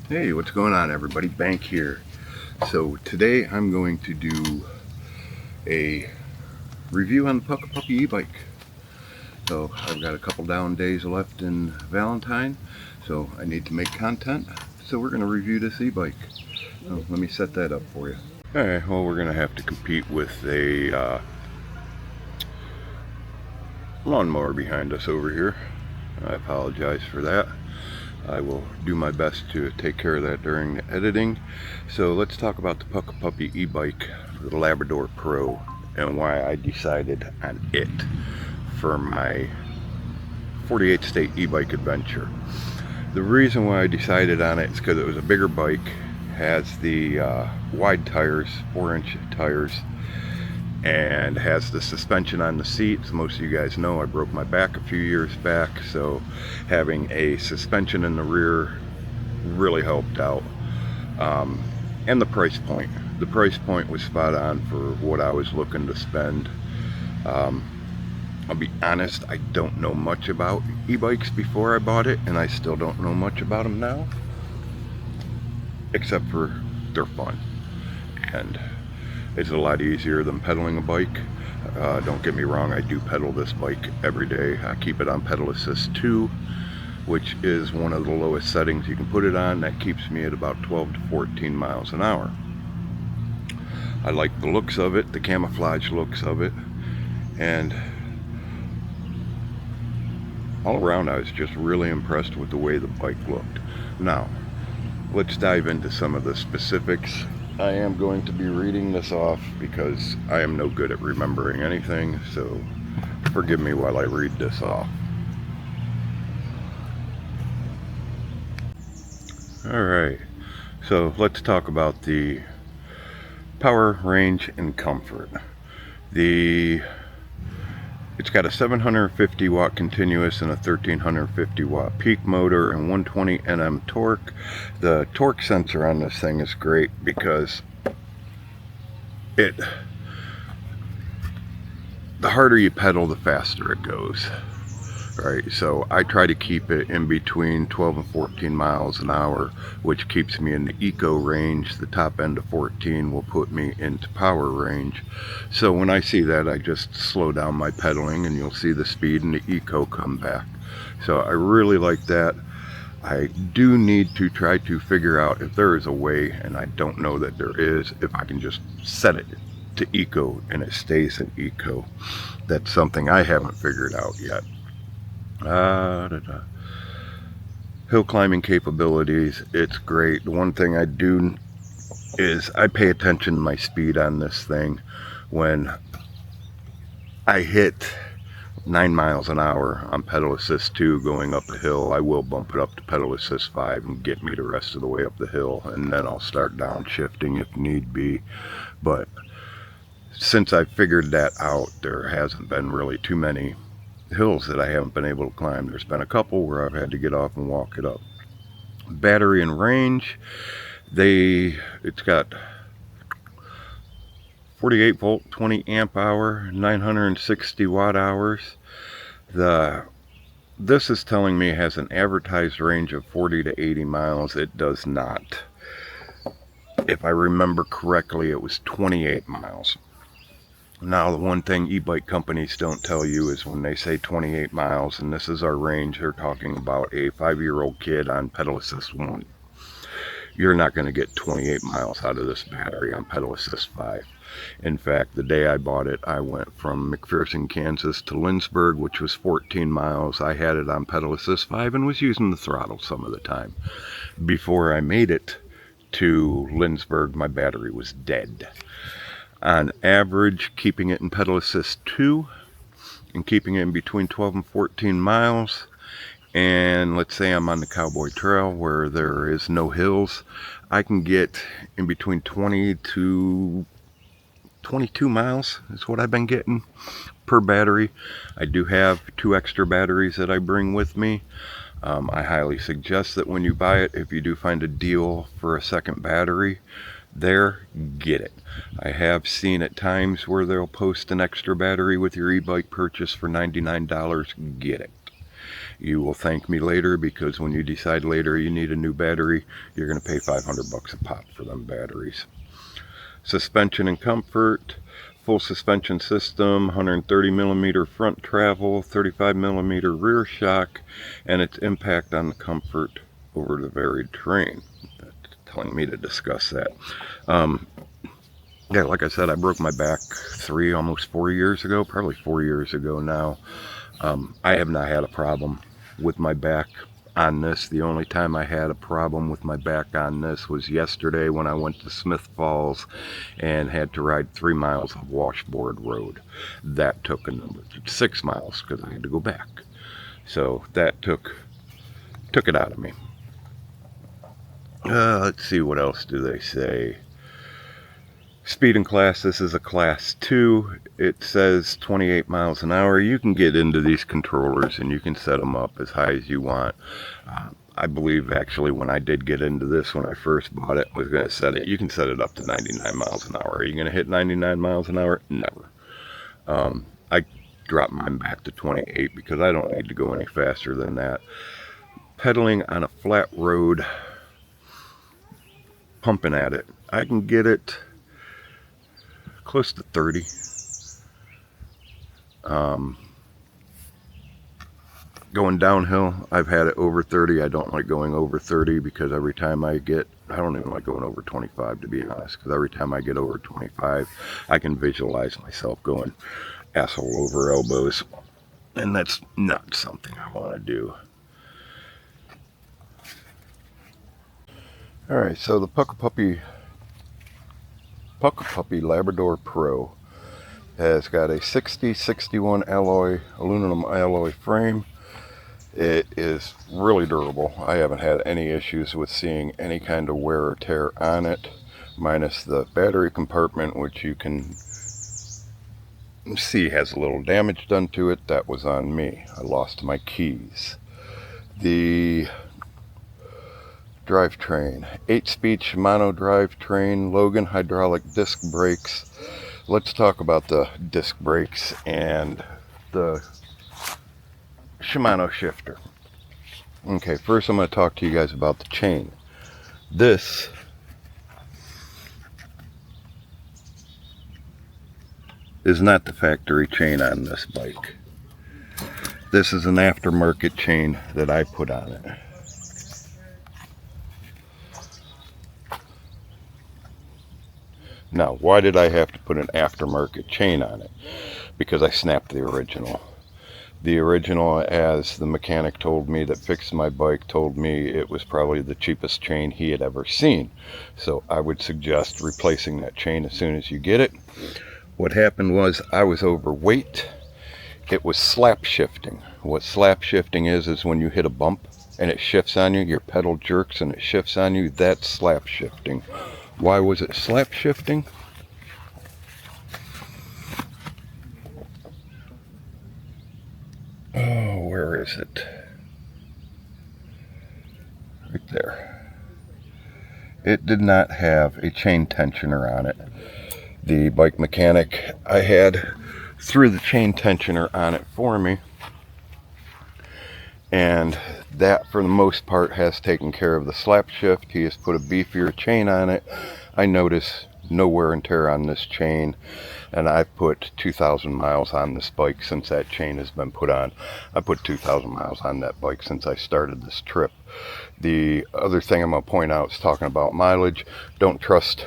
Hey, what's going on everybody? Bank here. So today I'm going to do a review on the Puckipuppy Ebike. So I've got a couple down days left in Valentine, so I need to make content. So we're going to review this e-bike. So let me set that up for you. Alright, well we're going to have to compete with a lawnmower behind us over here. I apologize for that. I will do my best to take care of that during the editing. So let's talk about the Puckipuppy e-bike, the Labrador Pro, and why I decided on it for my 48 state e-bike adventure. The reason why I decided on it is because it was a bigger bike, has the wide tires, 4-inch tires, and has the suspension on the seats. Most of you guys know I broke my back a few years back, so having a suspension in the rear really helped out. And the price point was spot on for what I was looking to spend. I'll be honest, I don't know much about e-bikes before I bought it, and I still don't know much about them now, except for they're fun and it's a lot easier than pedaling a bike. Don't get me wrong, I do pedal this bike every day. I keep it on pedal assist 2, which is one of the lowest settings you can put it on. That keeps me at about 12 to 14 miles an hour. I like the looks of it, the camouflage looks of it, and all around I was just really impressed with the way the bike looked. Now, let's dive into some of the specifics. I am going to be reading this off because I am no good at remembering anything, so forgive me while I read this off. Alright, so let's talk about the power, range, and comfort. It's got a 750 watt continuous and a 1350 watt peak motor and 120 Nm torque. The torque sensor on this thing is great because the harder you pedal, the faster it goes. Right, so I try to keep it in between 12 and 14 miles an hour, which keeps me in the eco range. The top end of 14 will put me into power range. So when I see that, I just slow down my pedaling and you'll see the speed and the eco come back. So I really like that. I do need to try to figure out if there is a way, and I don't know that there is, if I can just set it to eco and it stays in eco. That's something I haven't figured out yet. Hill climbing capabilities, it's great. The one thing I do is I pay attention to my speed on this thing. When I hit 9 miles an hour on pedal assist 2 going up a hill, I will bump it up to pedal assist 5 and get me the rest of the way up the hill, and then I'll start downshifting if need be. But since I figured that out, there hasn't been really too many hills that I haven't been able to climb. There's been a couple where I've had to get off and walk it up. Battery and range, it's got 48 volt 20 amp hour, 960 watt hours. This is telling me it has an advertised range of 40 to 80 miles. It does not. If I remember correctly, it was 28 miles. Now, the one thing e-bike companies don't tell you is when they say 28 miles, and this is our range, they're talking about a 5-year-old kid on pedal assist 1. You're not going to get 28 miles out of this battery on pedal assist 5. In fact, the day I bought it, I went from McPherson, Kansas to Lindsborg, which was 14 miles. I had it on pedal assist 5 and was using the throttle some of the time. Before I made it to Lindsborg, my battery was dead. On average, keeping it in pedal assist 2 and keeping it in between 12 and 14 miles, and let's say I'm on the Cowboy Trail where there is no hills, I can get in between 20 to 22 miles is what I've been getting per battery. I do have 2 extra batteries that I bring with me. I highly suggest that when you buy it, if you do find a deal for a second battery, get it. I have seen at times where they'll post an extra battery with your e-bike purchase for $99. Get it. You will thank me later, because when you decide later you need a new battery, you're going to pay 500 bucks a pop for them batteries. Suspension and comfort. Full suspension system, 130 millimeter front travel, 35 millimeter rear shock, and its impact on the comfort over the varied terrain. That's telling me to discuss that. Yeah, like I said, I broke my back almost 4 years ago, probably 4 years ago now. I have not had a problem with my back on this. The only time I had a problem with my back on this was yesterday when I went to Smith Falls and had to ride 3 miles of washboard road. That took 6 miles because I had to go back. So that took it out of me. Let's see, what else do they say? Speed and class, this is a class 2. It says 28 miles an hour. You can get into these controllers and you can set them up as high as you want. I believe actually when I did get into this, when I first bought it, I was going to set it, you can set it up to 99 miles an hour. Are you going to hit 99 miles an hour? Never. I dropped mine back to 28 because I don't need to go any faster than that. Pedaling on a flat road, pumping at it, I can get it close to 30. Going downhill, I've had it over 30. I don't like going over 30 because every time I don't even like going over 25, to be honest, because every time I get over 25, I can visualize myself going asshole over elbows, and that's not something I want to do. Alright, so the Puckipuppy Labrador Pro has got a 60-61 aluminum alloy frame. It is really durable. I haven't had any issues with seeing any kind of wear or tear on it, minus the battery compartment, which you can see has a little damage done to it. That was on me. I lost my keys. The drivetrain, 8-speed Shimano drivetrain, Logan hydraulic disc brakes. Let's talk about the disc brakes and the Shimano shifter. Okay, first I'm going to talk to you guys about the chain. This is not the factory chain on this bike. This is an aftermarket chain that I put on it. Now, why did I have to put an aftermarket chain on it? Because I snapped the original. The original, as the mechanic told me that fixed my bike, told me it was probably the cheapest chain he had ever seen. So I would suggest replacing that chain as soon as you get it. What happened was I was overweight. It was slap shifting. What slap shifting is when you hit a bump and it shifts on you, your pedal jerks and it shifts on you. That's slap shifting. Why was it slap shifting? Oh, where is it? Right there. It did not have a chain tensioner on it. The bike mechanic I had threw the chain tensioner on it for me, and that for the most part has taken care of the slap shift. He has put a beefier chain on it. I notice no wear and tear on this chain, and I've put 2,000 miles on this bike since that chain has been put on. I put 2,000 miles on that bike since I started this trip. The other thing I'm going to point out is talking about mileage. Don't trust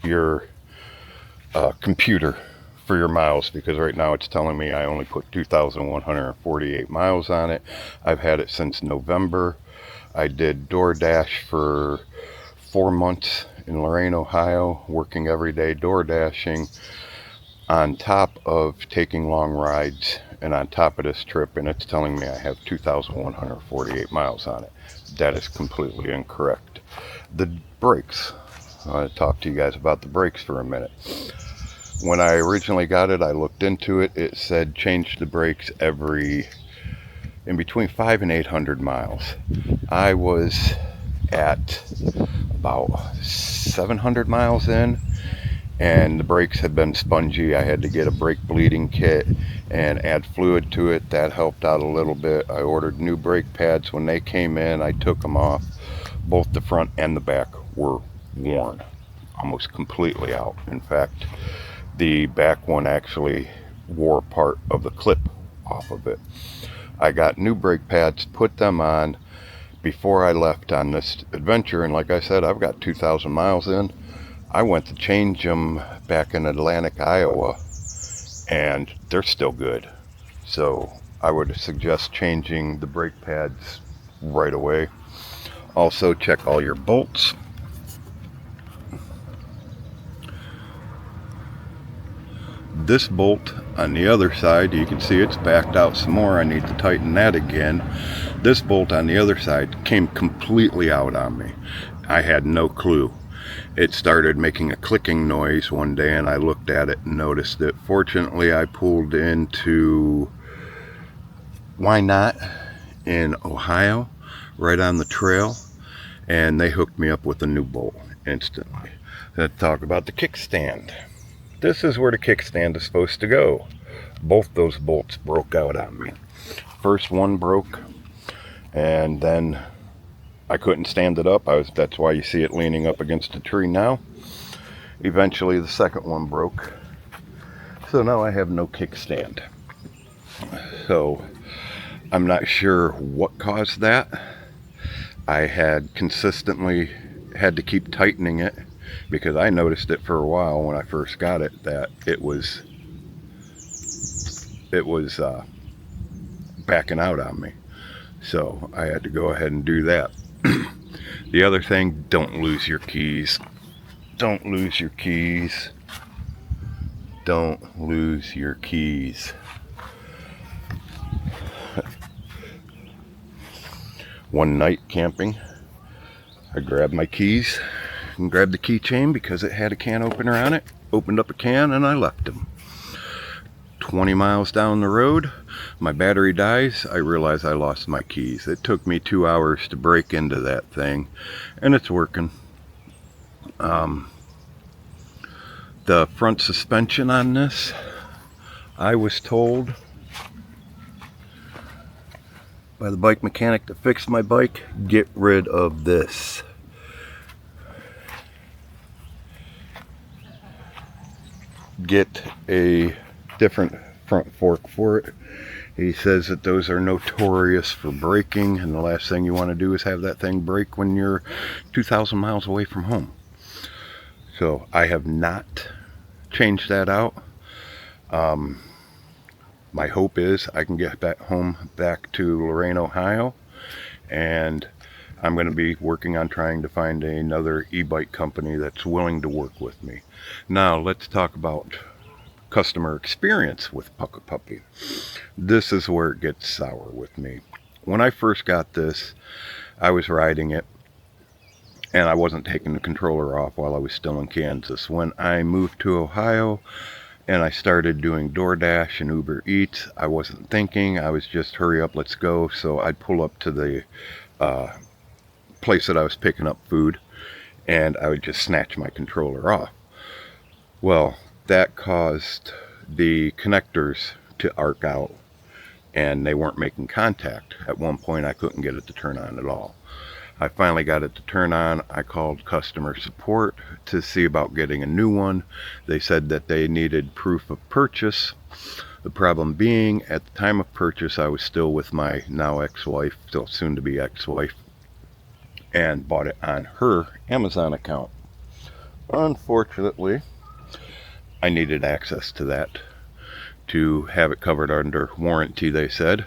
your computer for your miles, because right now it's telling me I only put 2,148 miles on it. I've had it since November. I did DoorDash for 4 months in Lorain, Ohio, working every day door dashing on top of taking long rides and on top of this trip, and it's telling me I have 2,148 miles on it. That is completely incorrect. The brakes. I want to talk to you guys about the brakes for a minute. When I originally got it, I looked into it. It said change the brakes in between 500 and 800 miles. I was at about 700 miles in, and the brakes had been spongy. I had to get a brake bleeding kit and add fluid to it. That helped out a little bit. I ordered new brake pads. When they came in, I took them off. Both the front and the back were worn almost completely out. In fact, the back one actually wore part of the clip off of it. I got new brake pads, put them on before I left on this adventure, and like I said, I've got 2,000 miles in. I went to change them back in Atlantic, Iowa, and they're still good. So I would suggest changing the brake pads right away. Also, check all your bolts. This bolt on the other side, you can see it's backed out some more. I need to tighten that again. This bolt on the other side came completely out on me. I had no clue. It started making a clicking noise one day, and I looked at it and noticed it. Fortunately, I pulled into Why Not in Ohio, right on the trail, and they hooked me up with a new bolt instantly. Let's talk about the kickstand. This is where the kickstand is supposed to go. Both those bolts broke out on me. First one broke, and then I couldn't stand it up. That's why you see it leaning up against a tree now. Eventually the second one broke. So now I have no kickstand. So I'm not sure what caused that. I had consistently had to keep tightening it, because I noticed it for a while when I first got it, that it was backing out on me. So I had to go ahead and do that. The other thing, don't lose your keys. Don't lose your keys. Don't lose your keys. One night camping, I grabbed my keys and grabbed the keychain because it had a can opener on it. Opened up a can and I left them. 20 miles down the road, my battery dies. I realize I lost my keys. It took me 2 hours to break into that thing, and it's working. The front suspension on this, I was told by the bike mechanic that fixed my bike, get rid of this. Get a different front fork for it. He says that those are notorious for breaking, and the last thing you want to do is have that thing break when you're 2,000 miles away from home. So I have not changed that out. My hope is I can get back to Lorain, Ohio, and I'm going to be working on trying to find another e-bike company that's willing to work with me. Now let's talk about customer experience with Puckipuppy. This is where it gets sour with me. When I first got this, I was riding it and I wasn't taking the controller off while I was still in Kansas. When I moved to Ohio and I started doing DoorDash and Uber Eats, I wasn't thinking, I was just hurry up, let's go. So I'd pull up to the place that I was picking up food, and I would just snatch my controller off. Well, that caused the connectors to arc out, and they weren't making contact. At one point I couldn't get it to turn on at all. I finally got it to turn on. I called customer support to see about getting a new one. They said that they needed proof of purchase. The problem being, at the time of purchase, I was still with my now ex-wife, still soon to be ex-wife, and bought it on her Amazon account. Unfortunately, I needed access to that to have it covered under warranty, they said.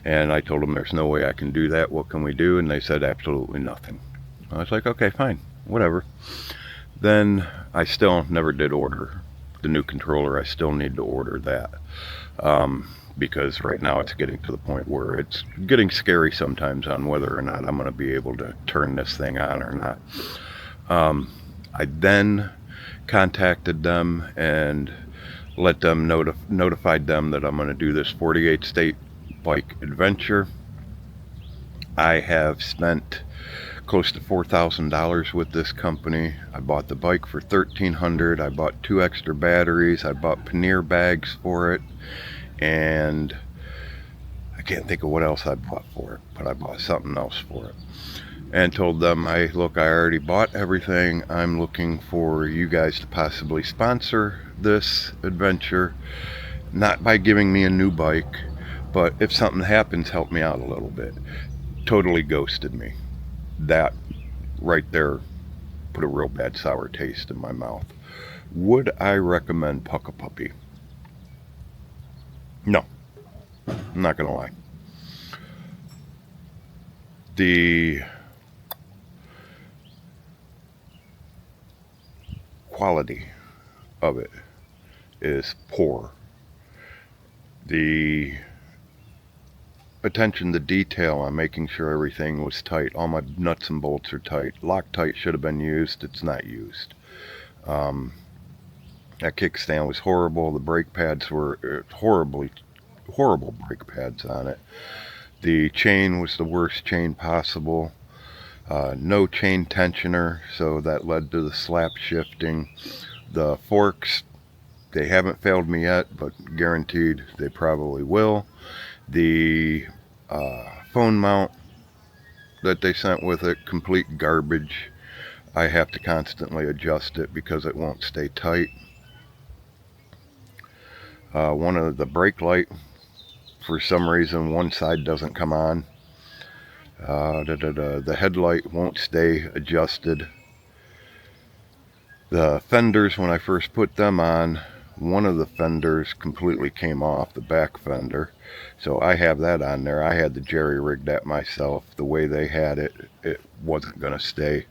And I told them there's no way I can do that. What can we do? And they said absolutely nothing. I was like, okay, fine, whatever. Then I still never did order the new controller. I still need to order that. Because right now it's getting to the point where it's getting scary sometimes on whether or not I'm going to be able to turn this thing on or not. I then contacted them and let them notified them that I'm going to do this 48 state bike adventure. I have spent close to $4,000 with this company. I bought the bike for $1,300. I bought 2 extra batteries. I bought pannier bags for it, and I can't think of what else I bought for it, but I bought something else for it. And told them, look, I already bought everything. I'm looking for you guys to possibly sponsor this adventure, not by giving me a new bike, but if something happens, help me out a little bit. Totally ghosted me. That right there put a real bad sour taste in my mouth. Would I recommend Puckipuppy? No, I'm not gonna lie. The quality of it is poor. The attention to detail on making sure everything was tight, all my nuts and bolts are tight. Loctite should have been used, it's not used. That kickstand was horrible. The brake pads were horrible brake pads on it. The chain was the worst chain possible. No chain tensioner, so that led to the slap shifting. The forks, they haven't failed me yet, but guaranteed they probably will. The phone mount that they sent with it, complete garbage. I have to constantly adjust it because it won't stay tight. One of the brake light, for some reason one side doesn't come on. The headlight won't stay adjusted. The fenders, when I first put them on, one of the fenders completely came off, the back fender. So I have that on there. I had to jerry-rig that myself. The way they had it, it wasn't going to stay.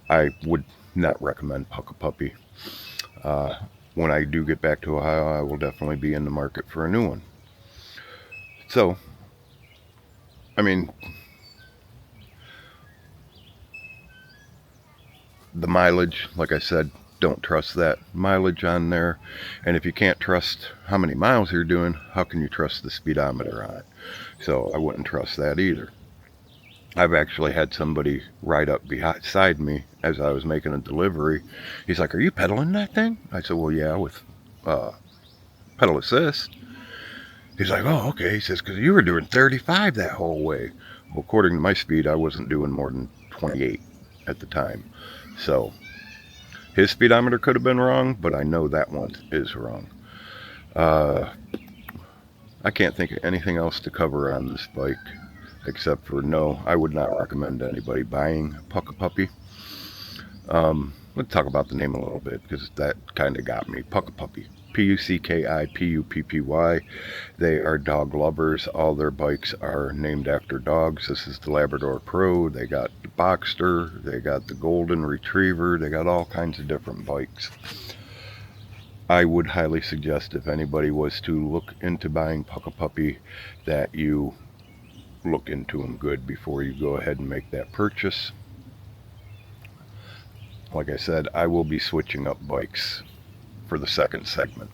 I would not recommend Puckipuppy. When I do get back to Ohio, I will definitely be in the market for a new one. So, I mean, the mileage, like I said, don't trust that mileage on there. And if you can't trust how many miles you're doing, how can you trust the speedometer on it? So I wouldn't trust that either. I've actually had somebody ride up beside me as I was making a delivery. He's like, "Are you pedaling that thing?" I said, "Well, yeah, with pedal assist." He's like, "Oh, okay." He says, "Because you were doing 35 that whole way." Well, according to my speed, I wasn't doing more than 28 at the time. So his speedometer could have been wrong, but I know that one is wrong. I can't think of anything else to cover on this bike, except for no, I would not recommend anybody buying Puckipuppy. Let's talk about the name a little bit, because that kind of got me. Puckipuppy. Puckipuppy. They are dog lovers. All their bikes are named after dogs. This is the Labrador Pro. They got the Boxster. They got the Golden Retriever. They got all kinds of different bikes. I would highly suggest, if anybody was to look into buying Puckipuppy, that you look into them good before you go ahead and make that purchase. Like I said, I will be switching up bikes for the second segment.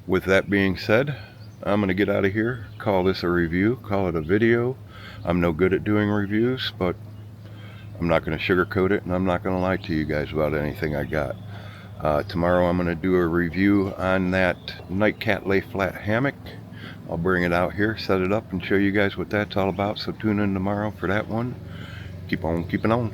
With that being said, I'm going to get out of here, call this a review, call it a video. I'm no good at doing reviews, but I'm not going to sugarcoat it, and I'm not going to lie to you guys about anything I got. Tomorrow I'm going to do a review on that Nightcat lay flat hammock. I'll bring it out here, set it up, and show you guys what that's all about, so tune in tomorrow for that one. Keep on keeping on.